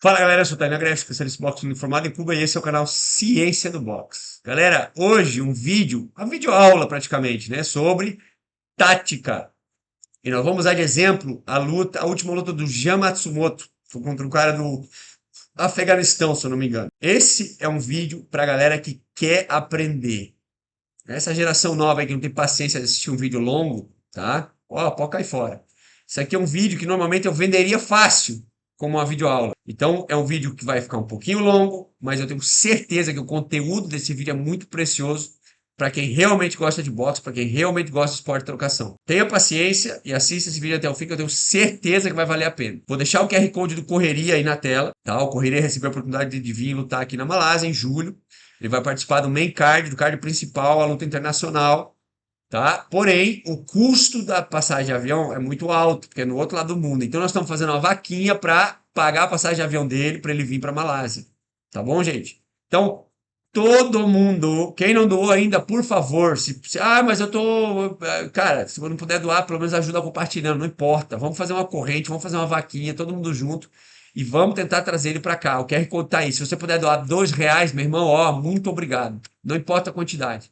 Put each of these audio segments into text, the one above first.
Fala galera, eu sou o Tainan Greff, especialista em boxe formado em Cuba e esse é o canal Ciência do Boxe. Galera, hoje um vídeo, uma videoaula praticamente, né, sobre tática. E nós vamos usar de exemplo a última luta do Jean Matsumoto, foi contra um cara do Afeganistão, se eu não me engano. Esse é um vídeo pra galera que quer aprender. Essa geração nova aí que não tem paciência de assistir um vídeo longo, tá? Ó, pode cair fora. Isso aqui é um vídeo que normalmente eu venderia fácil como uma videoaula. Então, é um vídeo que vai ficar um pouquinho longo, mas eu tenho certeza que o conteúdo desse vídeo é muito precioso para quem realmente gosta de boxe, para quem realmente gosta de esporte de trocação. Tenha paciência e assista esse vídeo até o fim, que eu tenho certeza que vai valer a pena. Vou deixar o QR Code do Correria aí na tela, tá? O Correria recebeu a oportunidade de vir lutar aqui na Malásia em julho. Ele vai participar do main card, do card principal, a luta internacional, tá? Porém, o custo da passagem de avião é muito alto, porque é no outro lado do mundo. Então, nós estamos fazendo uma vaquinha para pagar a passagem de avião dele, para ele vir para a Malásia. Tá bom, gente? Então, todo mundo, quem não doou ainda, por favor, mas eu tô, cara, se eu não puder doar, pelo menos ajuda compartilhando, não importa. Vamos fazer uma corrente, vamos fazer uma vaquinha, todo mundo junto e vamos tentar trazer ele para cá. O QR Code tá aí. Se você puder doar R$ 2, meu irmão, ó, muito obrigado. Não importa a quantidade,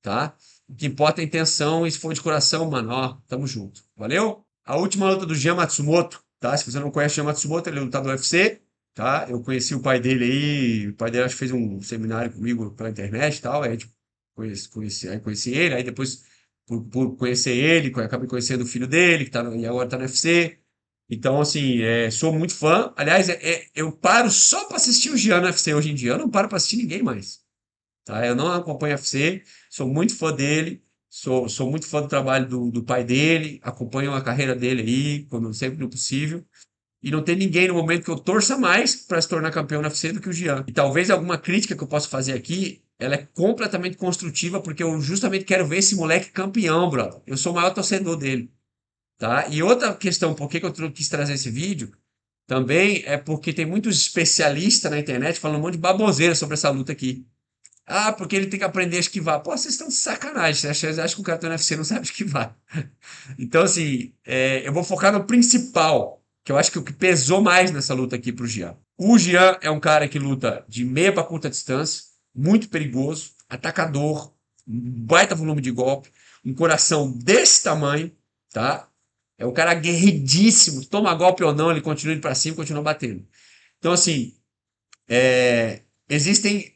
tá? O que importa é a intenção e se for de coração, mano, ó, tamo junto. Valeu? A última luta do Jean Matsumoto, tá? Se você não conhece o Jean Matsumoto, ele é lutador do UFC, tá? Eu conheci o pai dele aí, o pai dele acho que fez um seminário comigo pela internet e tal, aí tipo, conheci ele, aí depois por conhecer ele, acabei conhecendo o filho dele, que tá e agora tá no UFC. Então, assim, sou muito fã. Aliás, eu paro só para assistir o Jean no UFC hoje em dia. Eu não paro para assistir ninguém mais. Tá? Eu não acompanho UFC, sou muito fã dele, sou muito fã do trabalho do pai dele, acompanho a carreira dele aí, quando sempre possível. E não tem ninguém no momento que eu torça mais para se tornar campeão na UFC do que o Jean. E talvez alguma crítica que eu possa fazer aqui, ela é completamente construtiva, porque eu justamente quero ver esse moleque campeão, brother. Eu sou o maior torcedor dele. Tá? E outra questão, por que que eu quis trazer esse vídeo, também é porque tem muitos especialistas na internet falando um monte de baboseira sobre essa luta aqui. Ah, porque ele tem que aprender a esquivar. Pô, vocês estão de sacanagem. Vocês acham que o cara do UFC não sabe esquivar. Então, assim, eu vou focar no principal, que eu acho que o que pesou mais nessa luta aqui pro Jean. O Jean é um cara que luta de meia para curta distância, muito perigoso, atacador, um baita volume de golpe, um coração desse tamanho, tá? É um cara aguerridíssimo, toma golpe ou não, ele continua indo para cima, continua batendo. Então, assim, existem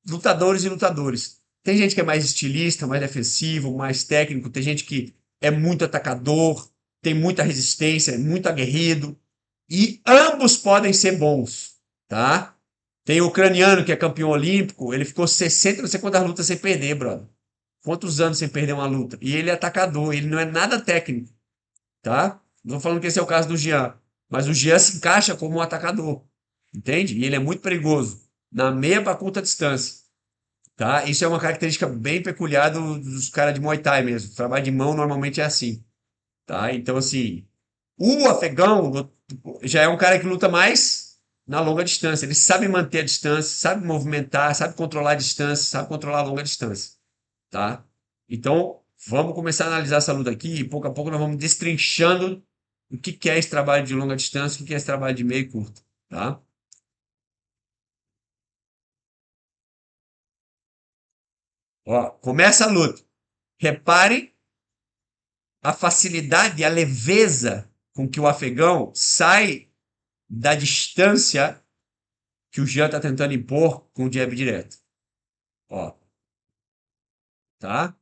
lutadores e lutadores. Tem gente que é mais estilista, mais defensivo, mais técnico, tem gente que é muito atacador, tem muita resistência, é muito aguerrido, e ambos podem ser bons, tá? Tem o ucraniano que é campeão olímpico, ele ficou 60, não sei quantas lutas sem perder, brother. Quantos anos sem perder uma luta? E ele é atacador, ele não é nada técnico, tá? Não estou falando que esse é o caso do Jean, mas o Jean se encaixa como um atacador, entende? E ele é muito perigoso, na meia para curta distância. Tá? Isso é uma característica bem peculiar dos caras de Muay Thai mesmo. O trabalho de mão normalmente é assim. Tá? Então, assim, o afegão já é um cara que luta mais na longa distância. Ele sabe manter a distância, sabe movimentar, sabe controlar a distância, sabe controlar a longa distância. Tá? Então, vamos começar a analisar essa luta aqui e pouco a pouco nós vamos destrinchando o que é esse trabalho de longa distância, o que é esse trabalho de meio e curto. Tá? Ó, começa a luta. Repare a facilidade, a leveza com que o afegão sai da distância que o Jean está tentando impor com o jab direto. Ó, tá?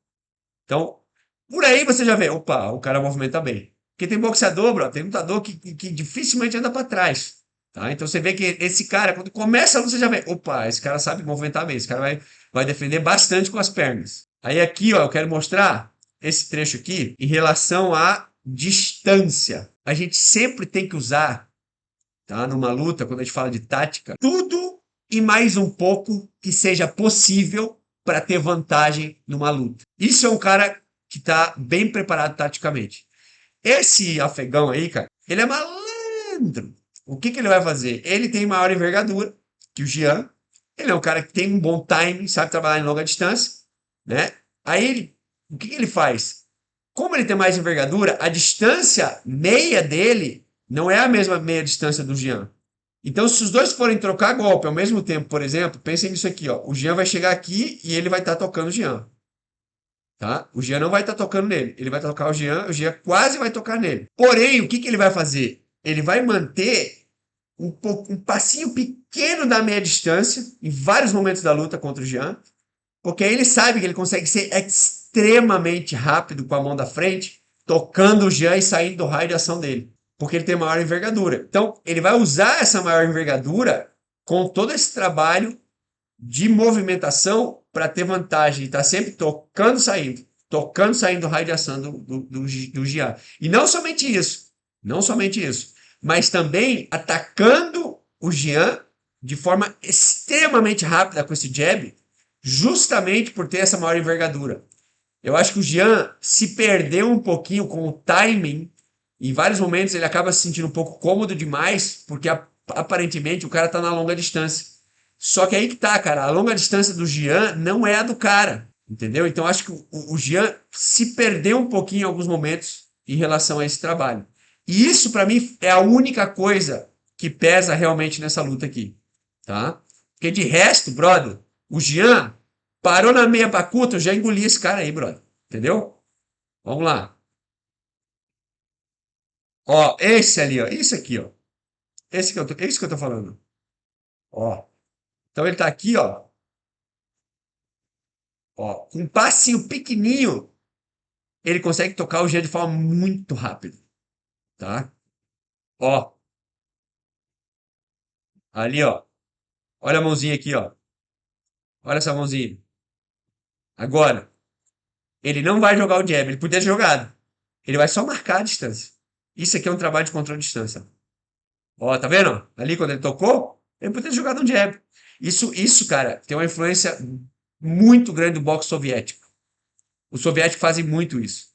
Então, por aí você já vê, opa, o cara movimenta bem. Porque tem boxeador, bro, tem lutador que dificilmente anda para trás. Tá? Então você vê que esse cara, quando começa a luta, você já vê, opa, esse cara sabe movimentar bem, esse cara vai defender bastante com as pernas. Aí aqui, ó, eu quero mostrar esse trecho aqui em relação à distância. A gente sempre tem que usar, tá, numa luta, quando a gente fala de tática, tudo e mais um pouco que seja possível para ter vantagem numa luta. Isso é um cara que está bem preparado taticamente. Esse afegão aí, cara, ele é malandro. O que ele vai fazer? Ele tem maior envergadura que o Jean. Ele é um cara que tem um bom timing, sabe trabalhar em longa distância, né? Aí o que ele faz? Como ele tem mais envergadura, a distância meia dele não é a mesma meia distância do Jean. Então, se os dois forem trocar golpe ao mesmo tempo, por exemplo, pensem nisso aqui, ó. O Jean vai chegar aqui e ele vai estar tocando o Jean, tá? O Jean não vai estar tocando nele. Ele vai tocar o Jean quase vai tocar nele. Porém, o que que ele vai fazer? Ele vai manter um passinho pequeno da meia distância em vários momentos da luta contra o Jean, porque aí ele sabe que ele consegue ser extremamente rápido com a mão da frente, tocando o Jean e saindo do raio de ação dele, porque ele tem maior envergadura. Então, ele vai usar essa maior envergadura com todo esse trabalho de movimentação para ter vantagem, e tá sempre tocando, saindo do raio de ação do Jean. E não somente isso, não somente isso, mas também atacando o Jean de forma extremamente rápida com esse jab, justamente por ter essa maior envergadura. Eu acho que o Jean se perdeu um pouquinho com o timing. Em vários momentos ele acaba se sentindo um pouco cômodo demais, porque aparentemente o cara tá na longa distância. Só que aí que tá, cara, a longa distância do Jean não é a do cara, entendeu? Então acho que o Jean se perdeu um pouquinho em alguns momentos em relação a esse trabalho. E isso para mim é a única coisa que pesa realmente nessa luta aqui, tá? Porque de resto, brother, o Jean parou na meia bacuta, eu já engoli esse cara aí, brother. Entendeu? Vamos lá. Ó, esse ali, ó. Isso aqui, ó. É isso que eu tô falando. Ó. Então ele tá aqui, ó. Ó. Com um passinho pequenininho, ele consegue tocar o G de forma muito rápida. Tá? Ó. Ali, ó. Olha a mãozinha aqui, ó. Olha essa mãozinha. Agora, ele não vai jogar o jab. Ele podia ter jogado. Ele vai só marcar a distância. Isso aqui é um trabalho de controle de distância. Ó, tá vendo? Ali quando ele tocou, ele poderia ter jogado um jab. Isso, cara, tem uma influência muito grande do boxe soviético. Os soviéticos fazem muito isso.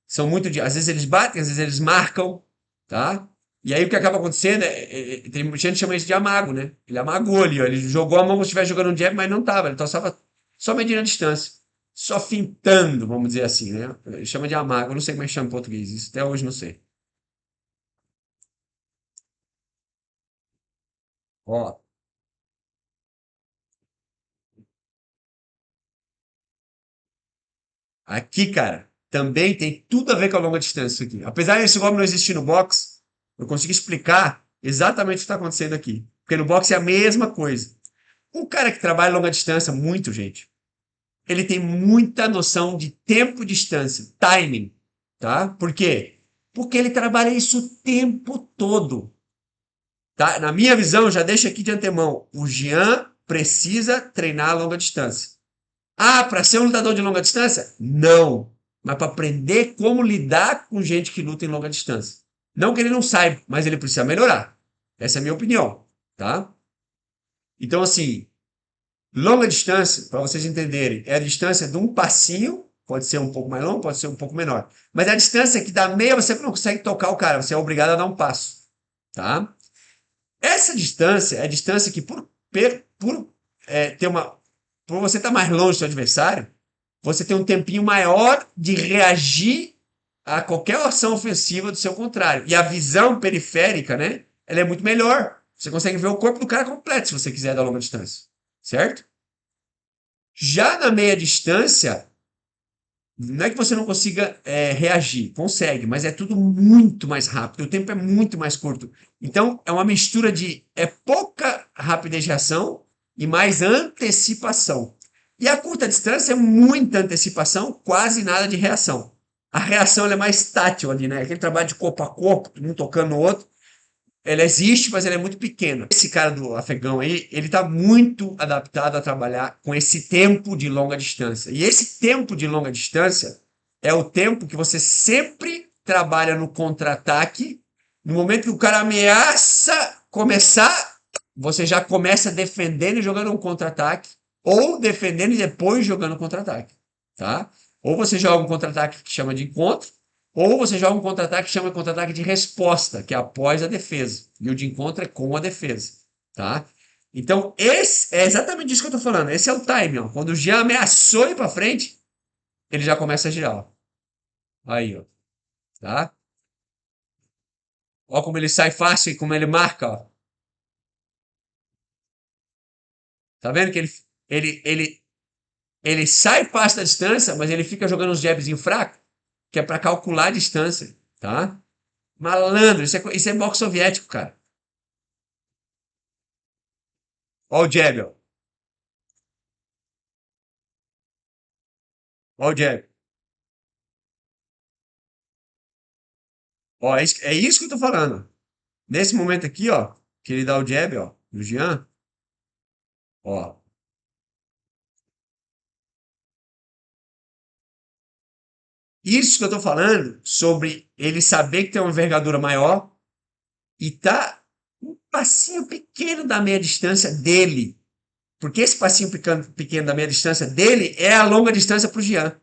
São muito de, às vezes eles batem, às vezes eles marcam, tá? E aí o que acaba acontecendo tem gente que chama isso de amago, né? Ele amagou ali, ó, ele jogou a mão como se estivesse jogando um jab, mas não tava, ele estava só medindo a distância, só fintando, vamos dizer assim, né? Ele chama de amago, eu não sei como é que chama em português, isso até hoje não sei. Ó, aqui, cara, também tem tudo a ver com a longa distância isso aqui. Apesar desse golpe não existir no boxe, eu consigo explicar exatamente o que está acontecendo aqui. Porque no boxe é a mesma coisa. Um cara que trabalha longa distância, muito, gente, ele tem muita noção de tempo e distância, timing, tá? Por quê? Porque ele trabalha isso o tempo todo, tá? Na minha visão, já deixo aqui de antemão, o Jean precisa treinar a longa distância. Ah, para ser um lutador de longa distância? Não. Mas para aprender como lidar com gente que luta em longa distância. Não que ele não saiba, mas ele precisa melhorar. Essa é a minha opinião, tá? Então, assim, longa distância, para vocês entenderem, é a distância de um passinho, pode ser um pouco mais longo, pode ser um pouco menor. Mas é a distância que da meia você não consegue tocar o cara, você é obrigado a dar um passo, tá? Essa distância é a distância que ter uma, por você estar mais longe do seu adversário, você tem um tempinho maior de reagir a qualquer ação ofensiva do seu contrário. E a visão periférica, né? Ela é muito melhor. Você consegue ver o corpo do cara completo se você quiser dar longa distância. Certo? Já na meia distância, não é que você não consiga reagir, consegue, mas é tudo muito mais rápido, o tempo é muito mais curto. Então, é uma mistura de pouca rapidez de reação e mais antecipação. E a curta distância é muita antecipação, quase nada de reação. A reação ela é mais tátil ali, né? Aquele trabalho de corpo a corpo, um tocando no outro. Ela existe, mas ela é muito pequena. Esse cara do afegão aí, ele está muito adaptado a trabalhar com esse tempo de longa distância. E esse tempo de longa distância é o tempo que você sempre trabalha no contra-ataque. No momento que o cara ameaça começar, você já começa defendendo e jogando um contra-ataque, ou defendendo e depois jogando contra-ataque, tá? Ou você joga um contra-ataque que chama de encontro, ou você joga um contra-ataque que chama de contra-ataque de resposta, que é após a defesa. E o de encontro é com a defesa, tá? Então, esse é exatamente isso que eu tô falando. Esse é o time, ó. Quando o Jean ameaçou ir para frente, ele já começa a girar, ó. Aí, ó, tá? Ó como ele sai fácil e como ele marca, ó. Tá vendo que ele sai e passa da distância, mas ele fica jogando uns jabzinho fraco, que é para calcular a distância, tá? Malandro, isso é boxe soviético, cara. Ó o jab, ó. Ó o jab. Ó, é isso que eu tô falando. Nesse momento aqui, ó, que ele dá o jab, ó, do Jean, ó. Isso que eu tô falando sobre ele saber que tem uma envergadura maior e tá um passinho pequeno da meia distância dele. Porque esse passinho pequeno da meia distância dele é a longa distância para o Jean.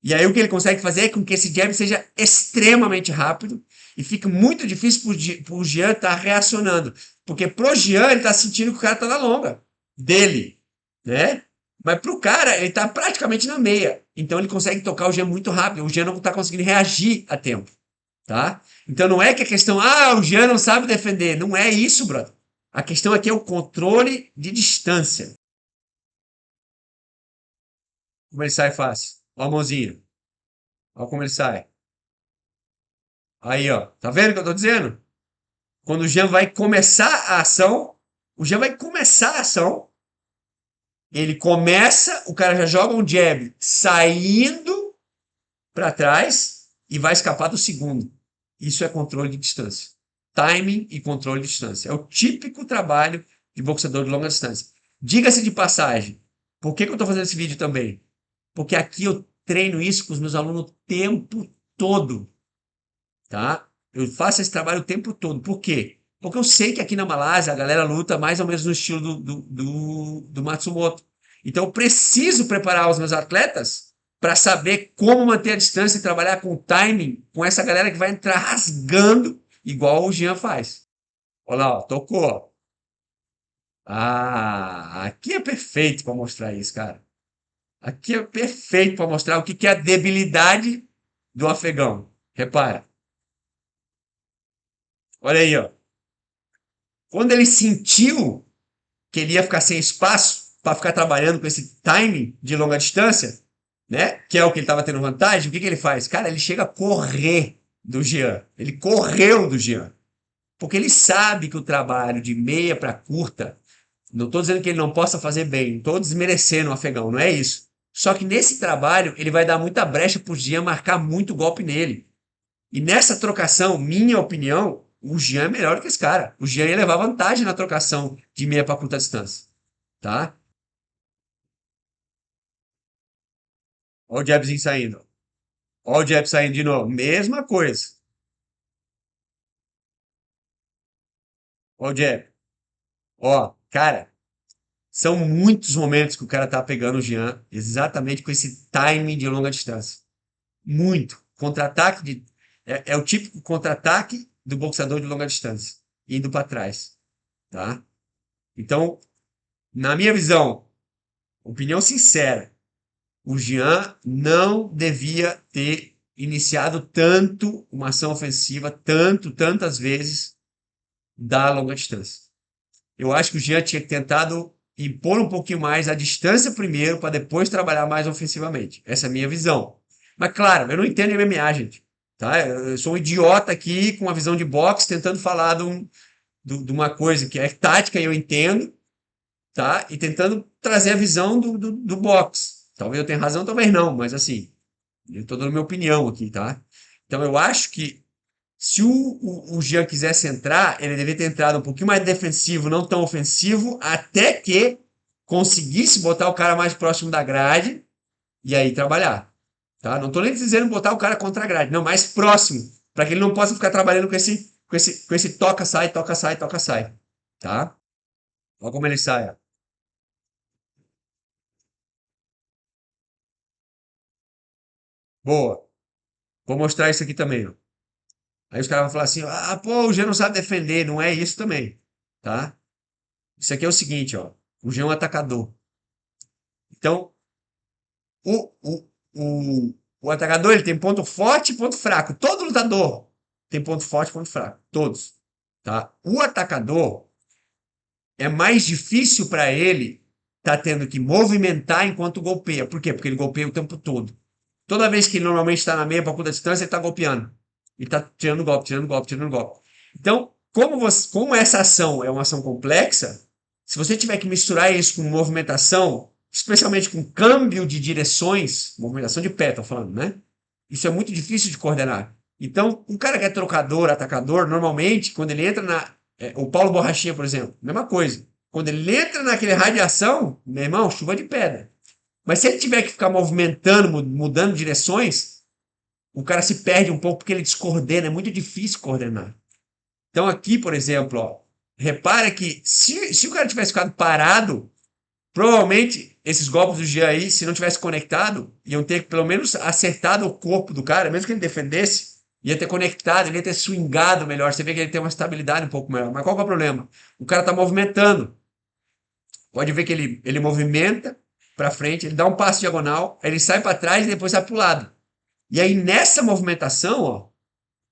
E aí o que ele consegue fazer é com que esse jab seja extremamente rápido e fica muito difícil para o Jean estar reacionando. Porque pro Jean ele está sentindo que o cara está na longa dele, né? Mas pro cara ele está praticamente na meia. Então ele consegue tocar o Jean muito rápido. O Jean não está conseguindo reagir a tempo, tá? Então não é que a questão, o Jean não sabe defender. Não é isso, brother. A questão aqui é o controle de distância. Como ele sai fácil. Ó a mãozinha. Ó como ele sai. Aí, ó. Tá vendo o que eu tô dizendo? Quando o Jean vai começar a ação, o Jean vai começar a ação, ele começa, o cara já joga um jab saindo para trás e vai escapar do segundo. Isso é controle de distância. Timing e controle de distância. É o típico trabalho de boxeador de longa distância. Diga-se de passagem, por que eu estou fazendo esse vídeo também? Porque aqui eu treino isso com os meus alunos o tempo todo, tá? Eu faço esse trabalho o tempo todo. Por quê? Porque eu sei que aqui na Malásia a galera luta mais ou menos no estilo do Matsumoto. Então eu preciso preparar os meus atletas para saber como manter a distância e trabalhar com timing com essa galera que vai entrar rasgando igual o Jean faz. Olha lá, ó, tocou. Ó. Aqui é perfeito para mostrar isso, cara. Aqui é perfeito para mostrar o que é a debilidade do afegão. Repara. Olha aí, ó. Quando ele sentiu que ele ia ficar sem espaço para ficar trabalhando com esse timing de longa distância, né? Que é o que ele estava tendo vantagem, o que ele faz? Cara, ele chega a correr do Jean. Ele correu do Jean. Porque ele sabe que o trabalho de meia para curta, não estou dizendo que ele não possa fazer bem, não estou desmerecendo o afegão, não é isso. Só que nesse trabalho ele vai dar muita brecha para o Jean marcar muito golpe nele. E nessa trocação, minha opinião, o Jean é melhor que esse cara. O Jean ia levar vantagem na trocação de meia para curta distância. Tá? Olha o jabzinho saindo. Olha o jab saindo de novo. Mesma coisa. Olha o jab. Ó, cara, são muitos momentos que o cara tá pegando o Jean exatamente com esse timing de longa distância. Muito. Contra-ataque é o típico contra-ataque do boxeador de longa distância, indo para trás, tá? Então, na minha visão, opinião sincera, o Jean não devia ter iniciado tanto uma ação ofensiva, tantas vezes da longa distância. Eu acho que o Jean tinha tentado impor um pouquinho mais a distância primeiro para depois trabalhar mais ofensivamente. Essa é a minha visão. Mas claro, eu não entendo MMA, gente. Tá? Eu sou um idiota aqui com uma visão de boxe tentando falar de uma coisa que é tática e eu entendo, tá? E tentando trazer a visão do boxe. Talvez eu tenha razão, talvez não, mas assim, eu estou dando minha opinião aqui, tá? Então eu acho que se o Jean quisesse entrar, ele deveria ter entrado um pouquinho mais defensivo, não tão ofensivo, até que conseguisse botar o cara mais próximo da grade e aí trabalhar. Tá? Não estou nem dizendo botar o cara contra a grade, não, mais próximo, para que ele não possa ficar trabalhando com esse toca, sai, toca, sai, toca, sai. Tá? Olha como ele sai. Ó. Boa. Vou mostrar isso aqui também. Ó. Aí os caras vão falar assim: pô, o Jean não sabe defender. Não é isso também. Tá? Isso aqui é o seguinte: ó. O Jean é um atacador. Então, o, o, o atacador ele tem ponto forte e ponto fraco. Todo lutador tem ponto forte e ponto fraco. Todos. Tá? O atacador, é mais difícil para ele tá tendo que movimentar enquanto golpeia. Por quê? Porque ele golpeia o tempo todo. Toda vez que ele normalmente está na meia para curta distância, ele está golpeando. Ele está tirando golpe, tirando golpe, tirando golpe. Então, como essa ação é uma ação complexa, se você tiver que misturar isso com movimentação, especialmente com câmbio de direções, movimentação de pé, tô falando, né? Isso é muito difícil de coordenar. Então, um cara que é trocador, atacador, normalmente, quando ele entra o Paulo Borrachinha, por exemplo, mesma coisa. Quando ele entra naquele radiação, meu irmão, chuva de pedra. Mas se ele tiver que ficar movimentando, mudando direções, o cara se perde um pouco porque ele descoordena, é muito difícil coordenar. Então aqui, por exemplo, ó, repara que se o cara tivesse ficado parado, provavelmente esses golpes do Jean aí, se não tivesse conectado, iam ter pelo menos acertado o corpo do cara, mesmo que ele defendesse, ia ter conectado, ele ia ter swingado melhor. Você vê que ele tem uma estabilidade um pouco melhor. Mas qual que é o problema? O cara está movimentando. Pode ver que ele movimenta para frente, ele dá um passo diagonal, aí ele sai para trás e depois sai para o lado. E aí nessa movimentação, ó,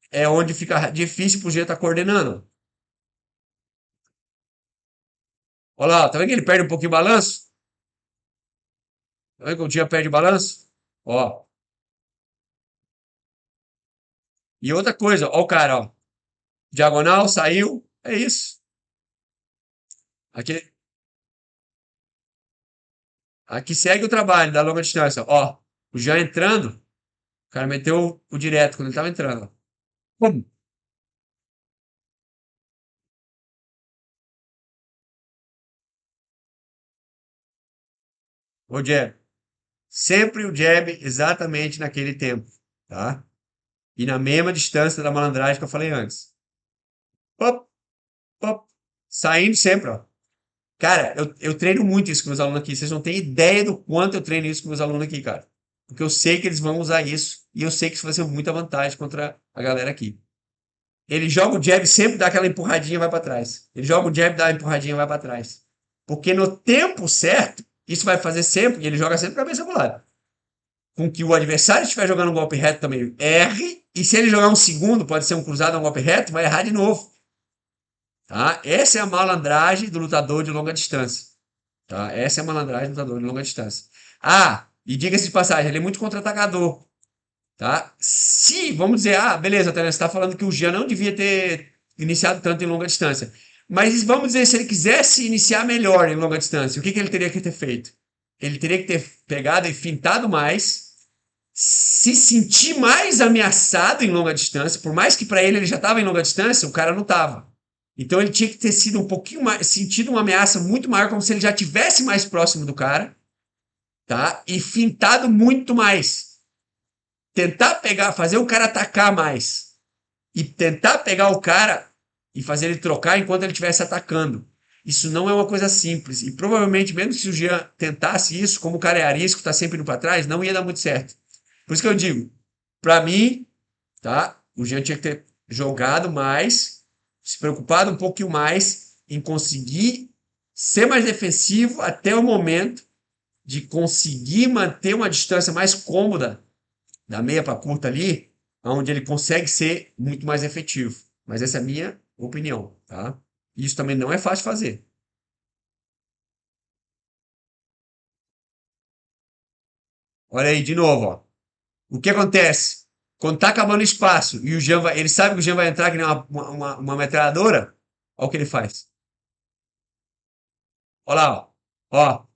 é onde fica difícil pro Jean estar coordenando. Olha lá, tá vendo que ele perde um pouquinho o balanço? Tá vendo que o Jean perde o balanço? Ó. E outra coisa, ó o cara, ó. Diagonal, saiu, é isso. Aqui, aqui segue o trabalho da longa distância, ó. O Jean entrando, o cara meteu o direto quando ele tava entrando, ó. Pum. O jab. Sempre o jab exatamente naquele tempo, tá? E na mesma distância da malandragem que eu falei antes. Pop, pop. Saindo sempre, ó. Cara, eu treino muito isso com meus alunos aqui. Vocês não têm ideia do quanto eu treino isso com meus alunos aqui, cara. Porque eu sei que eles vão usar isso. E eu sei que isso vai ser muita vantagem contra a galera aqui. Ele joga o jab, sempre dá aquela empurradinha e vai para trás. Ele joga o jab, dá uma empurradinha e vai para trás. Porque no tempo certo, isso vai fazer sempre, e ele joga sempre cabeça pro lado. Com que o adversário estiver jogando um golpe reto também erre, e se ele jogar um segundo, pode ser um cruzado ou um golpe reto, vai errar de novo. Tá? Essa é a malandragem do lutador de longa distância. Tá? Essa é a malandragem do lutador de longa distância. Ah, e diga-se de passagem, ele é muito contra-atacador. Tá? Se, vamos dizer, beleza, Tânia, você está falando que o Jean não devia ter iniciado tanto em longa distância. Mas vamos dizer, se ele quisesse iniciar melhor em longa distância, o que ele teria que ter feito? Ele teria que ter pegado e fintado mais, se sentir mais ameaçado em longa distância, por mais que para ele já estava em longa distância, o cara não estava. Então ele tinha que ter sido um pouquinho mais, sentido uma ameaça muito maior, como se ele já tivesse mais próximo do cara, tá? E fintado muito mais. Tentar pegar, fazer o cara atacar mais e tentar pegar o cara e fazer ele trocar enquanto ele estivesse atacando. Isso não é uma coisa simples. E provavelmente, mesmo se o Jean tentasse isso, como o cara é arisco, está sempre indo para trás, não ia dar muito certo. Por isso que eu digo, para mim, tá? O Jean tinha que ter jogado mais, se preocupado um pouquinho mais em conseguir ser mais defensivo até o momento de conseguir manter uma distância mais cômoda da meia para curta ali, onde ele consegue ser muito mais efetivo. Mas essa é a minha opinião, tá? Isso também não é fácil de fazer. Olha aí, de novo, ó. O que acontece? Quando tá acabando o espaço e o Jean vai, ele sabe que o Jean vai entrar que nem uma metralhadora, olha o que ele faz. Olha lá, ó. Ó,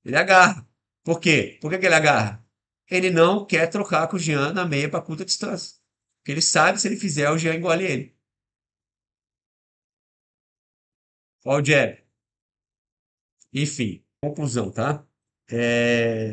ele agarra. Por quê? Por que que ele agarra? Ele não quer trocar com o Jean na meia para curta distância. Porque ele sabe que se ele fizer, o Jean engole ele. Olha o jab. Enfim, conclusão, tá?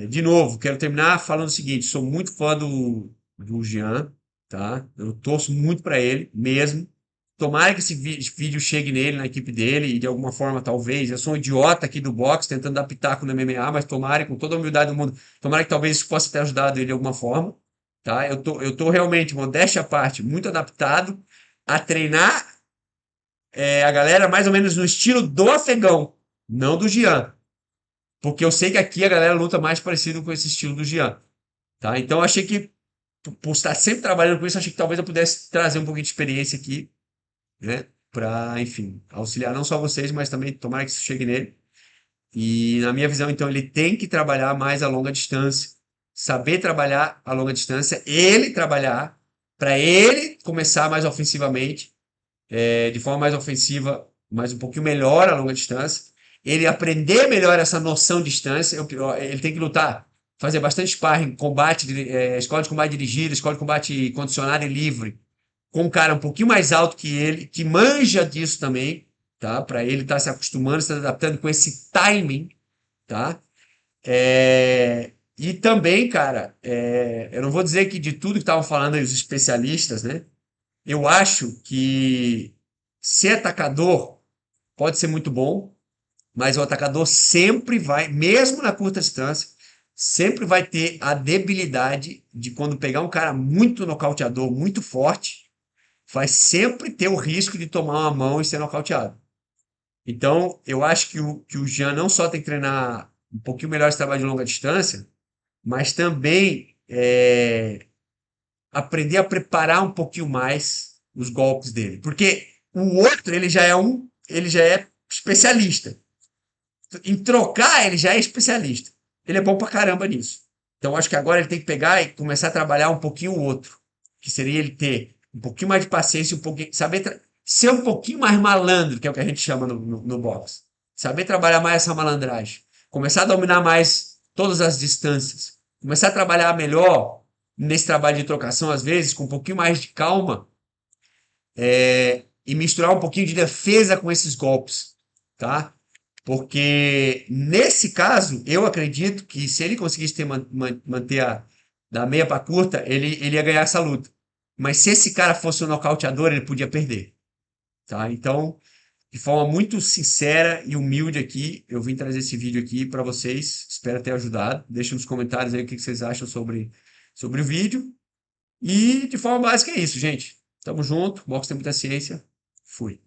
De novo, quero terminar falando o seguinte: sou muito fã do Jean, tá? Eu torço muito para ele, mesmo. Tomara que esse vídeo chegue nele, na equipe dele, e de alguma forma, talvez. Eu sou um idiota aqui do boxe, tentando dar pitaco no MMA, mas tomara, com toda a humildade do mundo, tomara que talvez isso possa ter ajudado ele de alguma forma, tá? Eu tô realmente, modéstia à parte, muito adaptado a treinar a galera mais ou menos no estilo do afegão, não do Jean. Porque eu sei que aqui a galera luta mais parecido com esse estilo do Jean, tá? Então eu achei que, por estar sempre trabalhando com isso, achei que talvez eu pudesse trazer um pouquinho de experiência aqui, né? para, enfim, auxiliar não só vocês, mas também tomara que isso chegue nele. E na minha visão, então, ele tem que trabalhar mais a longa distância, saber trabalhar a longa distância, ele trabalhar para ele começar mais ofensivamente, de forma mais ofensiva, mas um pouquinho melhor a longa distância. Ele aprender melhor essa noção de distância, ele tem que lutar, fazer bastante sparring, combate, escola de combate dirigida, escola de combate condicionada e livre, com um cara um pouquinho mais alto que ele, que manja disso também, tá? Para ele estar se acostumando, se adaptando com esse timing, tá? E também, cara, eu não vou dizer que de tudo que estavam falando aí os especialistas, né? Eu acho que ser atacador pode ser muito bom, mas o atacador sempre vai, mesmo na curta distância, sempre vai ter a debilidade de quando pegar um cara muito nocauteador, muito forte, vai sempre ter o risco de tomar uma mão e ser nocauteado. Então, eu acho que o Jean não só tem que treinar um pouquinho melhor esse trabalho de longa distância, mas também aprender a preparar um pouquinho mais os golpes dele. Porque o outro, ele já é especialista. Em trocar, ele já é especialista. Ele é bom pra caramba nisso. Então, acho que agora ele tem que pegar e começar a trabalhar um pouquinho o outro. Que seria ele ter um pouquinho mais de paciência, um pouquinho, saber ser um pouquinho mais malandro, que é o que a gente chama no boxe. Saber trabalhar mais essa malandragem. Começar a dominar mais todas as distâncias. Começar a trabalhar melhor nesse trabalho de trocação, às vezes, com um pouquinho mais de calma, e misturar um pouquinho de defesa com esses golpes, tá? Porque nesse caso, eu acredito que se ele conseguisse manter da meia para curta, ele ia ganhar essa luta. Mas se esse cara fosse um nocauteador, ele podia perder, tá? Então, de forma muito sincera e humilde aqui, eu vim trazer esse vídeo aqui para vocês. Espero ter ajudado. Deixa nos comentários aí o que vocês acham sobre o vídeo. E de forma básica é isso, gente. Tamo junto. Boxe tem muita ciência. Fui.